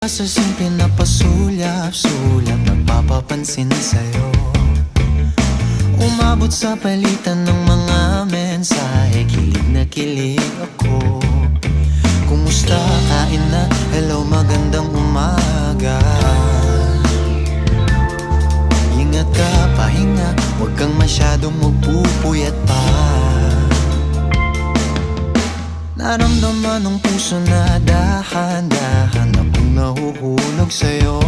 Sa simple na pasulyap-sulyap, nagpapapansin sa'yo. Umabot sa palitan ng mga mensahe, kilig na kilig ako. Kumusta, kain na, hello, magandang umaga. Ingat ka, pahinga, huwag kang masyadong magpupuyat pa. Naramdaman ng puso na dahan-dahan akong nahuhulog sa'yo.